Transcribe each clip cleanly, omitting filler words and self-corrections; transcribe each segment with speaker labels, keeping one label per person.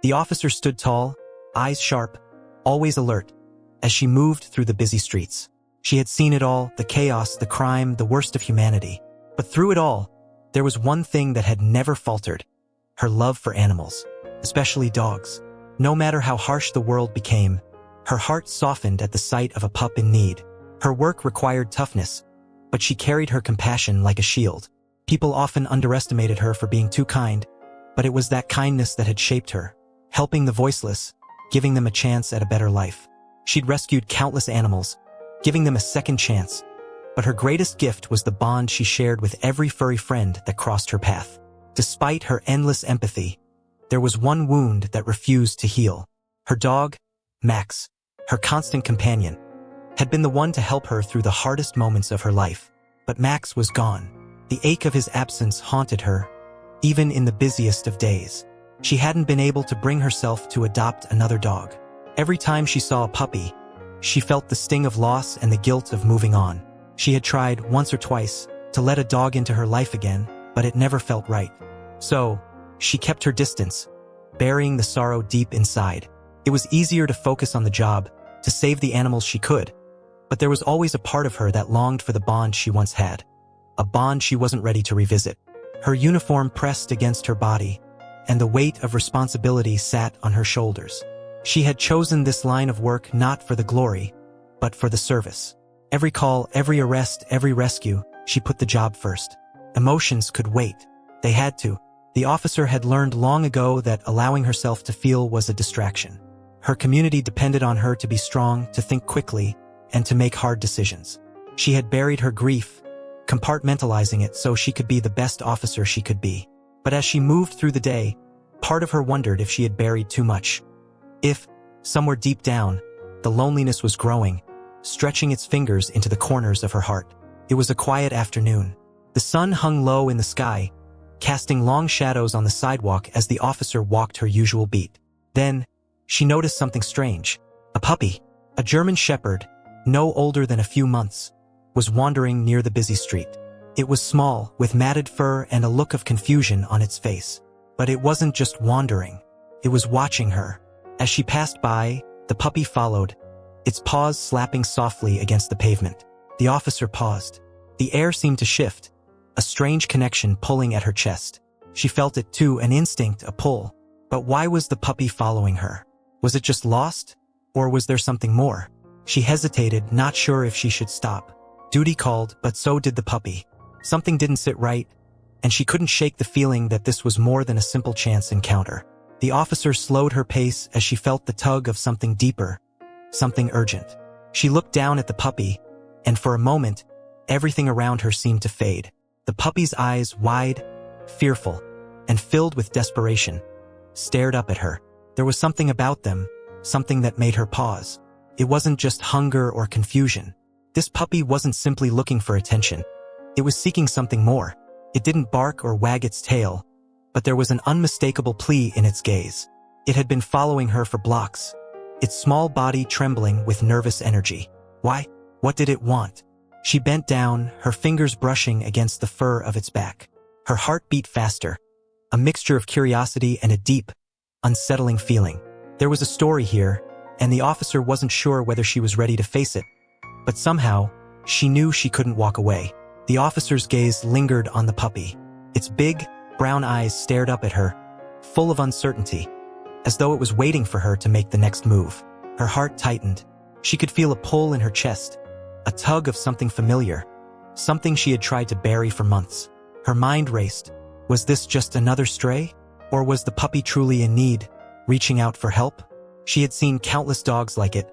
Speaker 1: The officer stood tall, eyes sharp, always alert, as she moved through the busy streets. She had seen it all, the chaos, the crime, the worst of humanity. But through it all, there was one thing that had never faltered: her love for animals, especially dogs. No matter how harsh the world became, her heart softened at the sight of a pup in need. Her work required toughness, but she carried her compassion like a shield. People often underestimated her for being too kind, but it was that kindness that had shaped her, helping the voiceless, giving them a chance at a better life. She'd rescued countless animals, giving them a second chance, but her greatest gift was the bond she shared with every furry friend that crossed her path. Despite her endless empathy, there was one wound that refused to heal. Her dog, Max, her constant companion, had been the one to help her through the hardest moments of her life. But Max was gone. The ache of his absence haunted her, even in the busiest of days. She hadn't been able to bring herself to adopt another dog. Every time she saw a puppy, she felt the sting of loss and the guilt of moving on. She had tried once or twice to let a dog into her life again, but it never felt right. So, she kept her distance, burying the sorrow deep inside. It was easier to focus on the job, to save the animals she could, but there was always a part of her that longed for the bond she once had, a bond she wasn't ready to revisit. Her uniform pressed against her body, and the weight of responsibility sat on her shoulders. She had chosen this line of work not for the glory, but for the service. Every call, every arrest, every rescue, she put the job first. Emotions could wait. They had to. The officer had learned long ago that allowing herself to feel was a distraction. Her community depended on her to be strong, to think quickly, and to make hard decisions. She had buried her grief, compartmentalizing it so she could be the best officer she could be. But as she moved through the day, part of her wondered if she had buried too much. If, somewhere deep down, the loneliness was growing, stretching its fingers into the corners of her heart. It was a quiet afternoon. The sun hung low in the sky, casting long shadows on the sidewalk as the officer walked her usual beat. Then, she noticed something strange. A puppy, a German shepherd, no older than a few months, was wandering near the busy street. It was small, with matted fur and a look of confusion on its face. But it wasn't just wandering. It was watching her. As she passed by, the puppy followed, its paws slapping softly against the pavement. The officer paused. The air seemed to shift, a strange connection pulling at her chest. She felt it too, an instinct, a pull. But why was the puppy following her? Was it just lost? Or was there something more? She hesitated, not sure if she should stop. Duty called, but so did the puppy. Something didn't sit right, and she couldn't shake the feeling that this was more than a simple chance encounter. The officer slowed her pace as she felt the tug of something deeper, something urgent. She looked down at the puppy, and for a moment, everything around her seemed to fade. The puppy's eyes, wide, fearful, and filled with desperation, stared up at her. There was something about them, something that made her pause. It wasn't just hunger or confusion. This puppy wasn't simply looking for attention. It was seeking something more. It didn't bark or wag its tail, but there was an unmistakable plea in its gaze. It had been following her for blocks, its small body trembling with nervous energy. Why? What did it want? She bent down, her fingers brushing against the fur of its back. Her heart beat faster, a mixture of curiosity and a deep, unsettling feeling. There was a story here, and the officer wasn't sure whether she was ready to face it. But somehow, she knew she couldn't walk away. The officer's gaze lingered on the puppy. Its big, brown eyes stared up at her, full of uncertainty, as though it was waiting for her to make the next move. Her heart tightened. She could feel a pull in her chest, a tug of something familiar, something she had tried to bury for months. Her mind raced. Was this just another stray? Or was the puppy truly in need, reaching out for help? She had seen countless dogs like it,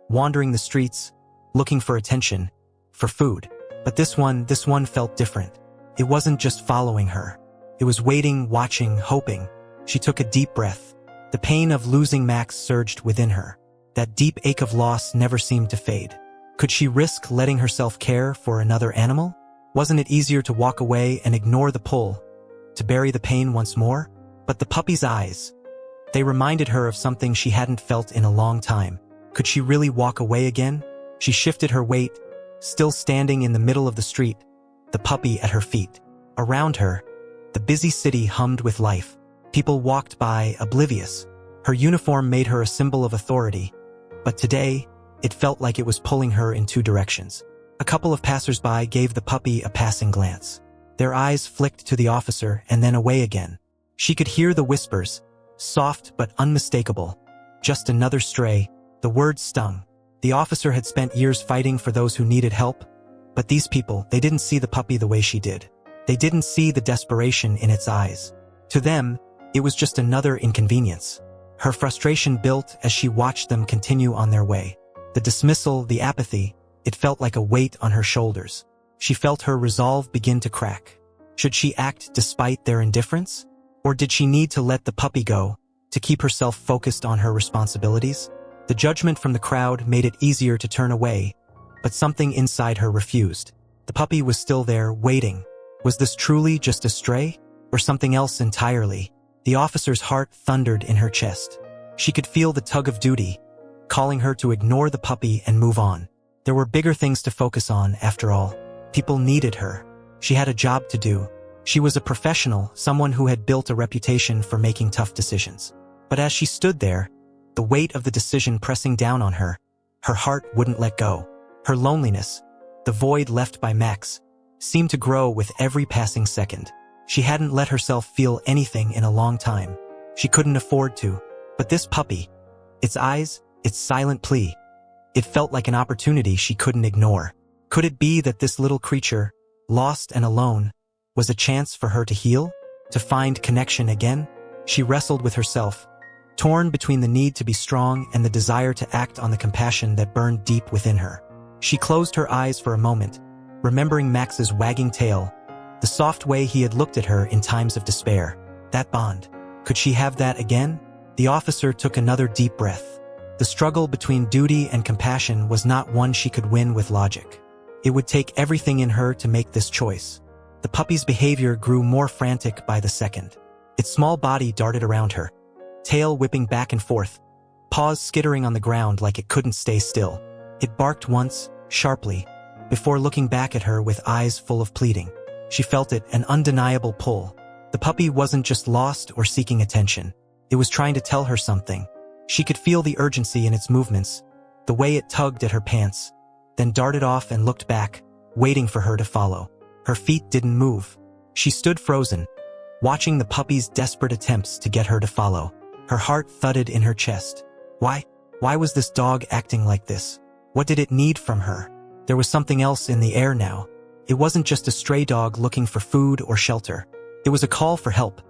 Speaker 1: wandering the streets, looking for attention, for food. But this one felt different. It wasn't just following her. It was waiting, watching, hoping. She took a deep breath. The pain of losing Max surged within her. That deep ache of loss never seemed to fade. Could she risk letting herself care for another animal? Wasn't it easier to walk away and ignore the pull, to bury the pain once more? But the puppy's eyes, they reminded her of something she hadn't felt in a long time. Could she really walk away again? She shifted her weight, still standing in the middle of the street, the puppy at her feet. Around her, the busy city hummed with life. People walked by, oblivious, Her uniform made her a symbol of authority, but today, it felt like it was pulling her in two directions. A couple of passers-by gave the puppy a passing glance. Their eyes flicked to the officer and then away again. She could hear the whispers, soft but unmistakable. Just another stray. The words stung. The officer had spent years fighting for those who needed help, but these people, they didn't see the puppy the way she did. They didn't see the desperation in its eyes. To them, it was just another inconvenience. Her frustration built as she watched them continue on their way. The dismissal, the apathy, it felt like a weight on her shoulders. She felt her resolve begin to crack. Should she act despite their indifference? Or did she need to let the puppy go, to keep herself focused on her responsibilities? The judgment from the crowd made it easier to turn away, but something inside her refused. The puppy was still there, waiting. Was this truly just a stray? Or something else entirely? The officer's heart thundered in her chest. She could feel the tug of duty, calling her to ignore the puppy and move on. There were bigger things to focus on, after all. People needed her. She had a job to do. She was a professional, someone who had built a reputation for making tough decisions. But as she stood there, the weight of the decision pressing down on her, her heart wouldn't let go. Her loneliness, the void left by Max, seemed to grow with every passing second. She hadn't let herself feel anything in a long time. She couldn't afford to. But this puppy, its eyes, its silent plea, it felt like an opportunity she couldn't ignore. Could it be that this little creature, lost and alone, was a chance for her to heal? To find connection again? She wrestled with herself, torn between the need to be strong and the desire to act on the compassion that burned deep within her. She closed her eyes for a moment, remembering Max's wagging tail, the soft way he had looked at her in times of despair. That bond. Could she have that again? The officer took another deep breath. The struggle between duty and compassion was not one she could win with logic. It would take everything in her to make this choice. The puppy's behavior grew more frantic by the second. Its small body darted around her, tail whipping back and forth, paws skittering on the ground like it couldn't stay still. It barked once, sharply, before looking back at her with eyes full of pleading. She felt it, an undeniable pull. The puppy wasn't just lost or seeking attention. It was trying to tell her something. She could feel the urgency in its movements, the way it tugged at her pants, then darted off and looked back, waiting for her to follow. Her feet didn't move. She stood frozen, watching the puppy's desperate attempts to get her to follow. Her heart thudded in her chest. Why was this dog acting like this? What did it need from her? There was something else in the air now. It wasn't just a stray dog looking for food or shelter. It was a call for help,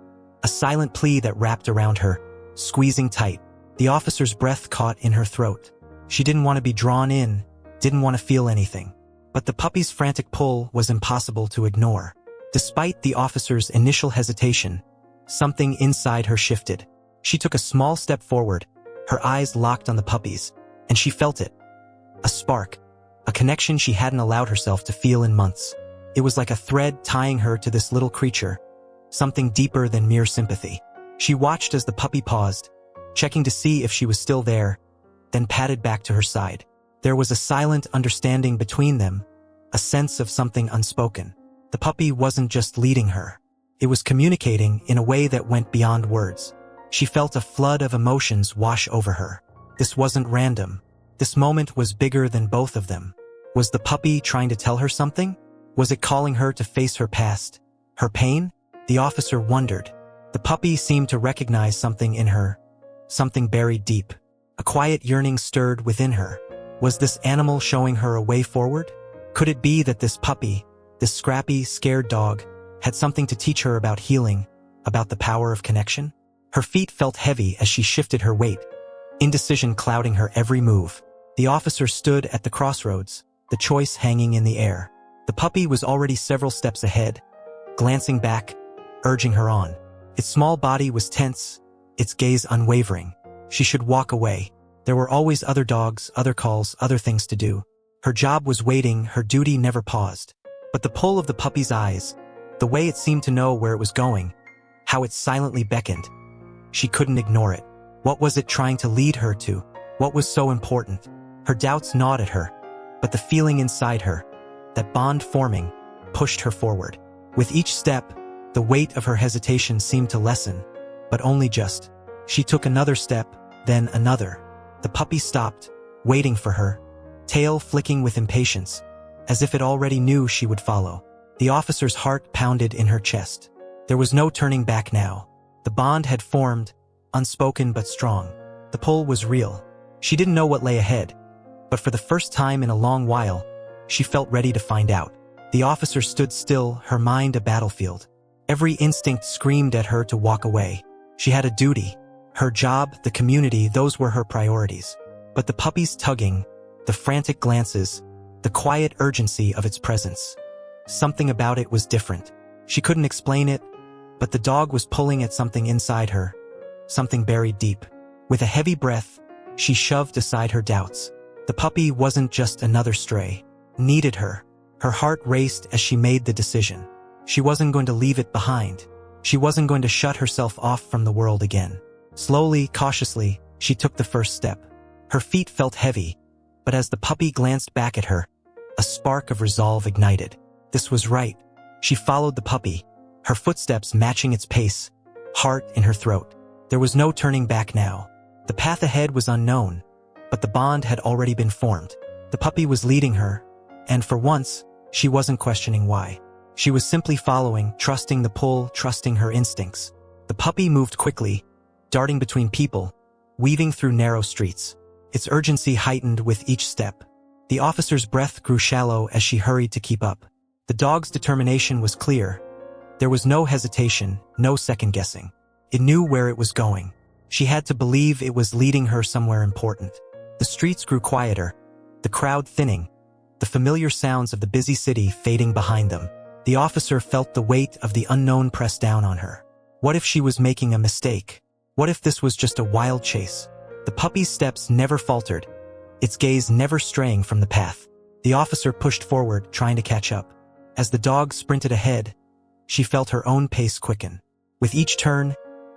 Speaker 1: a silent plea that wrapped around her, squeezing tight. The officer's breath caught in her throat. She didn't want to be drawn in, didn't want to feel anything. But the puppy's frantic pull was impossible to ignore. Despite the officer's initial hesitation, something inside her shifted. She took a small step forward, her eyes locked on the puppy's, and she felt it. A spark, a connection she hadn't allowed herself to feel in months. It was like a thread tying her to this little creature, something deeper than mere sympathy. She watched as the puppy paused, checking to see if she was still there, then padded back to her side. There was a silent understanding between them, a sense of something unspoken. The puppy wasn't just leading her. It was communicating in a way that went beyond words. She felt a flood of emotions wash over her. This wasn't random. This moment was bigger than both of them. Was the puppy trying to tell her something? Was it calling her to face her past, her pain? The officer wondered. The puppy seemed to recognize something in her, something buried deep. A quiet yearning stirred within her. Was this animal showing her a way forward? Could it be that this puppy, this scrappy, scared dog, had something to teach her about healing, about the power of connection? Her feet felt heavy as she shifted her weight, indecision clouding her every move. The officer stood at the crossroads, the choice hanging in the air. The puppy was already several steps ahead, glancing back, urging her on. Its small body was tense, its gaze unwavering. She should walk away. There were always other dogs, other calls, other things to do. Her job was waiting, her duty never paused. But the pull of the puppy's eyes, the way it seemed to know where it was going, how it silently beckoned, she couldn't ignore it. What was it trying to lead her to? What was so important? Her doubts gnawed at her, but the feeling inside her, that bond forming, pushed her forward. With each step, the weight of her hesitation seemed to lessen, but only just. She took another step, then another. The puppy stopped, waiting for her, tail flicking with impatience, as if it already knew she would follow. The officer's heart pounded in her chest. There was no turning back now. The bond had formed, unspoken but strong. The pull was real. She didn't know what lay ahead, but for the first time in a long while, she felt ready to find out. The officer stood still, her mind a battlefield. Every instinct screamed at her to walk away. She had a duty. Her job, the community, those were her priorities. But the puppy's tugging, the frantic glances, the quiet urgency of its presence. Something about it was different. She couldn't explain it, but the dog was pulling at something inside her, something buried deep. With a heavy breath, she shoved aside her doubts. The puppy wasn't just another stray. Needed her. Her heart raced as she made the decision. She wasn't going to leave it behind. She wasn't going to shut herself off from the world again. Slowly, cautiously, she took the first step. Her feet felt heavy, but as the puppy glanced back at her, a spark of resolve ignited. This was right. She followed the puppy, her footsteps matching its pace, heart in her throat. There was no turning back now. The path ahead was unknown, but the bond had already been formed. The puppy was leading her, and for once, she wasn't questioning why. She was simply following, trusting the pull, trusting her instincts. The puppy moved quickly, darting between people, weaving through narrow streets. Its urgency heightened with each step. The officer's breath grew shallow as she hurried to keep up. The dog's determination was clear. There was no hesitation, no second-guessing. It knew where it was going. She had to believe it was leading her somewhere important. The streets grew quieter, the crowd thinning, the familiar sounds of the busy city fading behind them. The officer felt the weight of the unknown press down on her. What if she was making a mistake? What if this was just a wild chase? The puppy's steps never faltered, its gaze never straying from the path. The officer pushed forward, trying to catch up. As the dog sprinted ahead, she felt her own pace quicken. With each turn,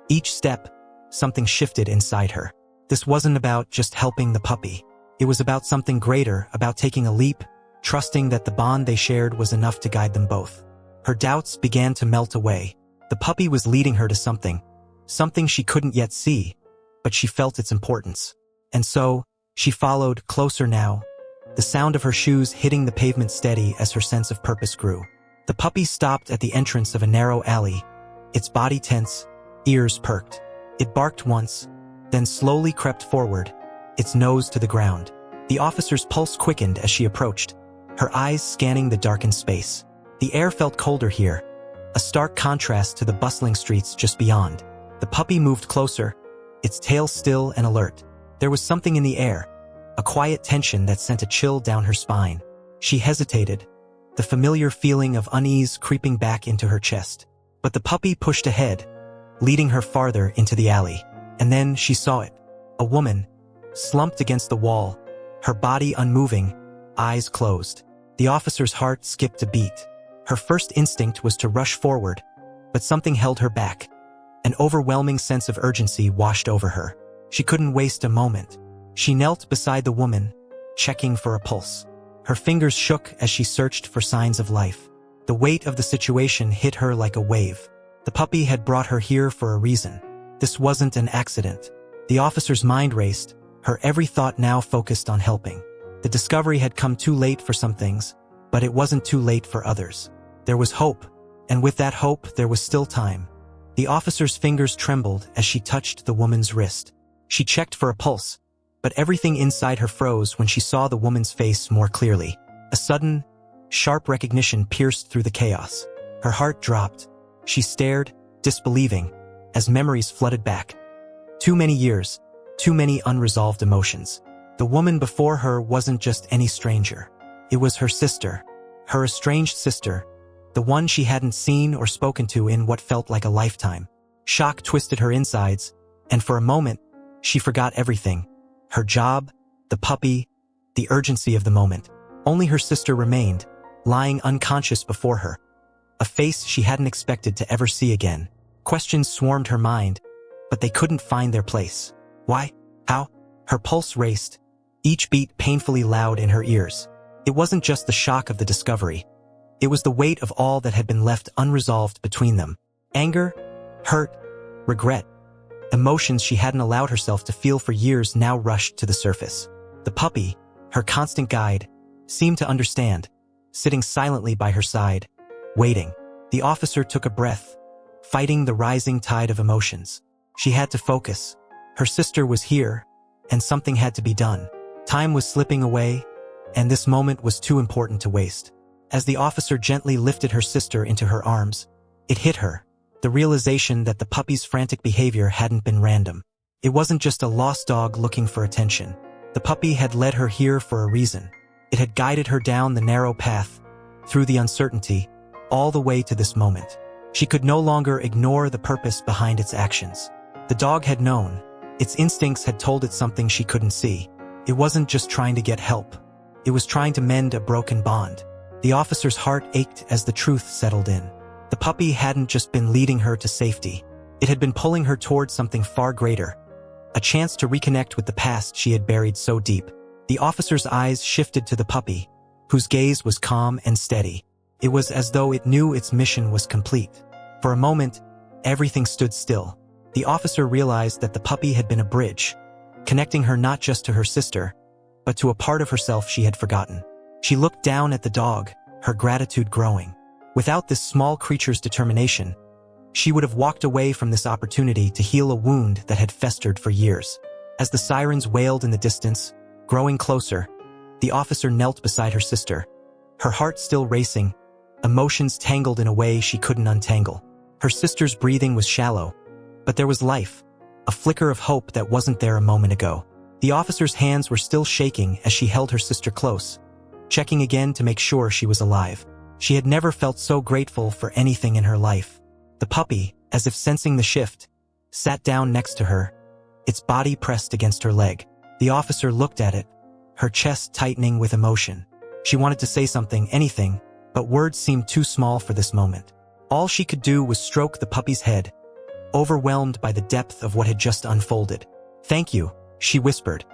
Speaker 1: each step, something shifted inside her. This wasn't about just helping the puppy. It was about something greater, about taking a leap, trusting that the bond they shared was enough to guide them both. Her doubts began to melt away. The puppy was leading her to something she couldn't yet see, but she felt its importance. And so, she followed, closer now, the sound of her shoes hitting the pavement steady as her sense of purpose grew. The puppy stopped at the entrance of a narrow alley, its body tense, ears perked. It barked once, then slowly crept forward, its nose to the ground. The officer's pulse quickened as she approached, her eyes scanning the darkened space. The air felt colder here, a stark contrast to the bustling streets just beyond. The puppy moved closer, its tail still and alert. There was something in the air, a quiet tension that sent a chill down her spine. She hesitated, the familiar feeling of unease creeping back into her chest. But the puppy pushed ahead, leading her farther into the alley. And then she saw it. A woman, slumped against the wall, her body unmoving, eyes closed. The officer's heart skipped a beat. Her first instinct was to rush forward, but something held her back. An overwhelming sense of urgency washed over her. She couldn't waste a moment. She knelt beside the woman, checking for a pulse. Her fingers shook as she searched for signs of life. The weight of the situation hit her like a wave. The puppy had brought her here for a reason. This wasn't an accident. The officer's mind raced, her every thought now focused on helping. The discovery had come too late for some things, but it wasn't too late for others. There was hope, and with that hope there was still time. The officer's fingers trembled as she touched the woman's wrist. She checked for a pulse, but everything inside her froze when she saw the woman's face more clearly. A sudden, sharp recognition pierced through the chaos. Her heart dropped. She stared, disbelieving, as memories flooded back. Too many years, too many unresolved emotions. The woman before her wasn't just any stranger. It was her sister, her estranged sister, the one she hadn't seen or spoken to in what felt like a lifetime. Shock twisted her insides, and for a moment, she forgot everything. Her job, the puppy, the urgency of the moment. Only her sister remained, lying unconscious before her. A face she hadn't expected to ever see again. Questions swarmed her mind, but they couldn't find their place. Why? How? Her pulse raced, each beat painfully loud in her ears. It wasn't just the shock of the discovery. It was the weight of all that had been left unresolved between them. Anger, hurt, regret. Emotions she hadn't allowed herself to feel for years now rushed to the surface. The puppy, her constant guide, seemed to understand, sitting silently by her side, waiting. The officer took a breath, fighting the rising tide of emotions. She had to focus. Her sister was here, and something had to be done. Time was slipping away, and this moment was too important to waste. As the officer gently lifted her sister into her arms, it hit her, the realization that the puppy's frantic behavior hadn't been random. It wasn't just a lost dog looking for attention. The puppy had led her here for a reason. It had guided her down the narrow path, through the uncertainty, all the way to this moment. She could no longer ignore the purpose behind its actions. The dog had known. Its instincts had told it something she couldn't see. It wasn't just trying to get help. It was trying to mend a broken bond. The officer's heart ached as the truth settled in. The puppy hadn't just been leading her to safety. It had been pulling her towards something far greater, a chance to reconnect with the past she had buried so deep. The officer's eyes shifted to the puppy, whose gaze was calm and steady. It was as though it knew its mission was complete. For a moment, everything stood still. The officer realized that the puppy had been a bridge, connecting her not just to her sister, but to a part of herself she had forgotten. She looked down at the dog, her gratitude growing. Without this small creature's determination, she would have walked away from this opportunity to heal a wound that had festered for years. As the sirens wailed in the distance, growing closer, the officer knelt beside her sister, her heart still racing, emotions tangled in a way she couldn't untangle. Her sister's breathing was shallow, but there was life, a flicker of hope that wasn't there a moment ago. The officer's hands were still shaking as she held her sister close, checking again to make sure she was alive. She had never felt so grateful for anything in her life. The puppy, as if sensing the shift, sat down next to her, its body pressed against her leg. The officer looked at it, her chest tightening with emotion. She wanted to say something, anything, but words seemed too small for this moment. All she could do was stroke the puppy's head, overwhelmed by the depth of what had just unfolded. "Thank you," she whispered,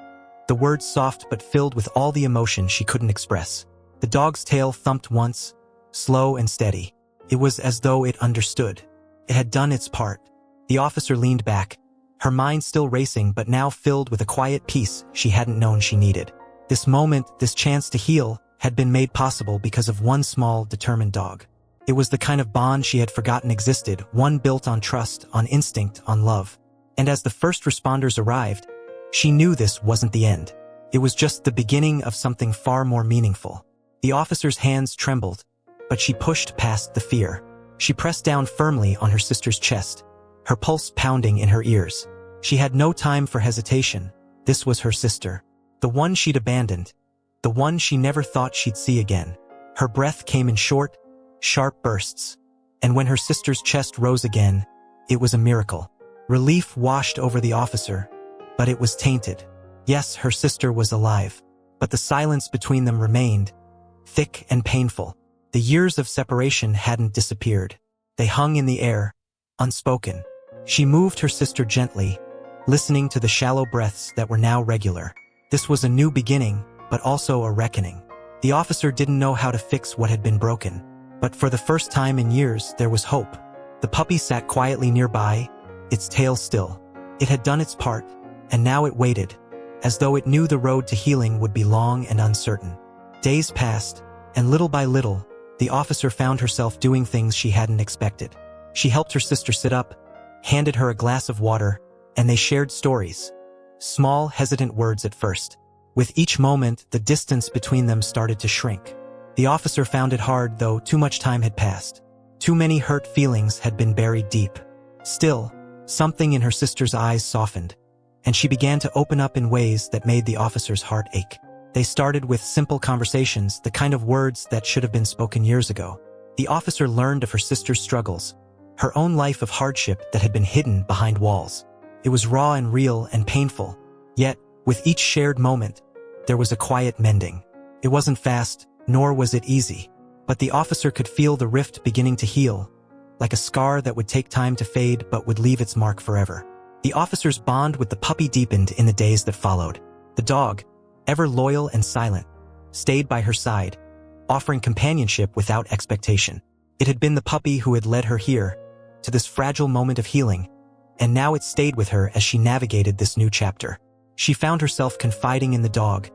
Speaker 1: the words soft but filled with all the emotion she couldn't express. The dog's tail thumped once, slow and steady. It was as though it understood. It had done its part. The officer leaned back, her mind still racing but now filled with a quiet peace she hadn't known she needed. This moment, this chance to heal, had been made possible because of one small, determined dog. It was the kind of bond she had forgotten existed, one built on trust, on instinct, on love. And as the first responders arrived, she knew this wasn't the end. It was just the beginning of something far more meaningful. The officer's hands trembled, but she pushed past the fear. She pressed down firmly on her sister's chest, her pulse pounding in her ears. She had no time for hesitation. This was her sister, the one she'd abandoned, the one she never thought she'd see again. Her breath came in short, sharp bursts, and when her sister's chest rose again, it was a miracle. Relief washed over the officer, but it was tainted. Yes, her sister was alive, but the silence between them remained, thick and painful. The years of separation hadn't disappeared. They hung in the air, unspoken. She moved her sister gently, listening to the shallow breaths that were now regular. This was a new beginning, but also a reckoning. The officer didn't know how to fix what had been broken, but for the first time in years, there was hope. The puppy sat quietly nearby, its tail still. It had done its part, and now it waited, as though it knew the road to healing would be long and uncertain. Days passed, and little by little, the officer found herself doing things she hadn't expected. She helped her sister sit up, handed her a glass of water, and they shared stories. Small, hesitant words at first. With each moment, the distance between them started to shrink. The officer found it hard, though too much time had passed. Too many hurt feelings had been buried deep. Still, something in her sister's eyes softened, and she began to open up in ways that made the officer's heart ache. They started with simple conversations, the kind of words that should have been spoken years ago. The officer learned of her sister's struggles, her own life of hardship that had been hidden behind walls. It was raw and real and painful, yet, with each shared moment, there was a quiet mending. It wasn't fast, nor was it easy, but the officer could feel the rift beginning to heal, like a scar that would take time to fade but would leave its mark forever. The officer's bond with the puppy deepened in the days that followed. The dog, ever loyal and silent, stayed by her side, offering companionship without expectation. It had been the puppy who had led her here, to this fragile moment of healing, and now it stayed with her as she navigated this new chapter. She found herself confiding in the dog,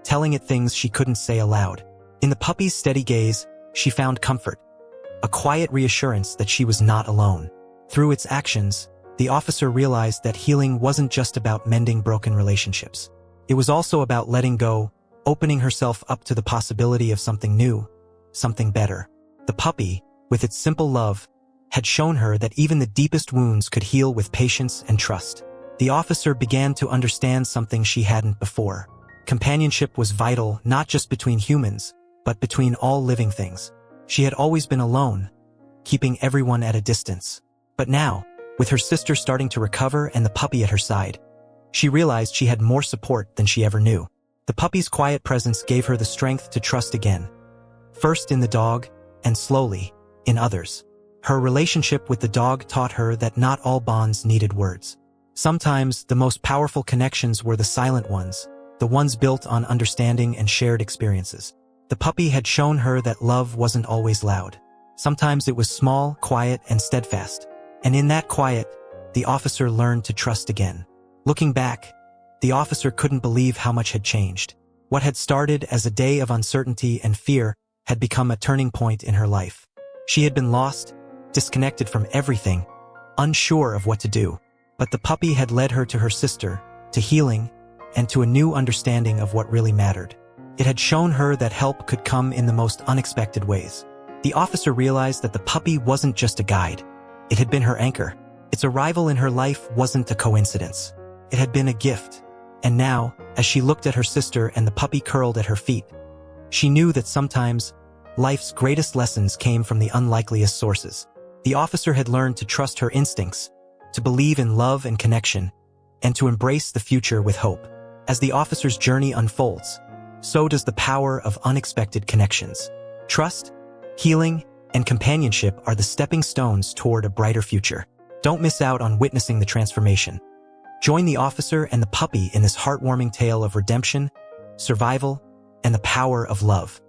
Speaker 1: telling it things she couldn't say aloud. In the puppy's steady gaze, she found comfort, a quiet reassurance that she was not alone. Through its actions, the officer realized that healing wasn't just about mending broken relationships. It was also about letting go, opening herself up to the possibility of something new, something better. The puppy, with its simple love, had shown her that even the deepest wounds could heal with patience and trust. The officer began to understand something she hadn't before. Companionship was vital not just between humans, but between all living things. She had always been alone, keeping everyone at a distance. But now, with her sister starting to recover and the puppy at her side, she realized she had more support than she ever knew. The puppy's quiet presence gave her the strength to trust again, first in the dog, and slowly, in others. Her relationship with the dog taught her that not all bonds needed words. Sometimes, the most powerful connections were the silent ones, the ones built on understanding and shared experiences. The puppy had shown her that love wasn't always loud. Sometimes it was small, quiet, and steadfast. And in that quiet, the officer learned to trust again. Looking back, the officer couldn't believe how much had changed. What had started as a day of uncertainty and fear had become a turning point in her life. She had been lost, disconnected from everything, unsure of what to do. But the puppy had led her to her sister, to healing, and to a new understanding of what really mattered. It had shown her that help could come in the most unexpected ways. The officer realized that the puppy wasn't just a guide. It had been her anchor. Its arrival in her life wasn't a coincidence. It had been a gift. And now, as she looked at her sister and the puppy curled at her feet, she knew that sometimes, life's greatest lessons came from the unlikeliest sources. The officer had learned to trust her instincts, to believe in love and connection, and to embrace the future with hope. As the officer's journey unfolds, so does the power of unexpected connections. Trust, healing, and companionship are the stepping stones toward a brighter future. Don't miss out on witnessing the transformation. Join the officer and the puppy in this heartwarming tale of redemption, survival, and the power of love.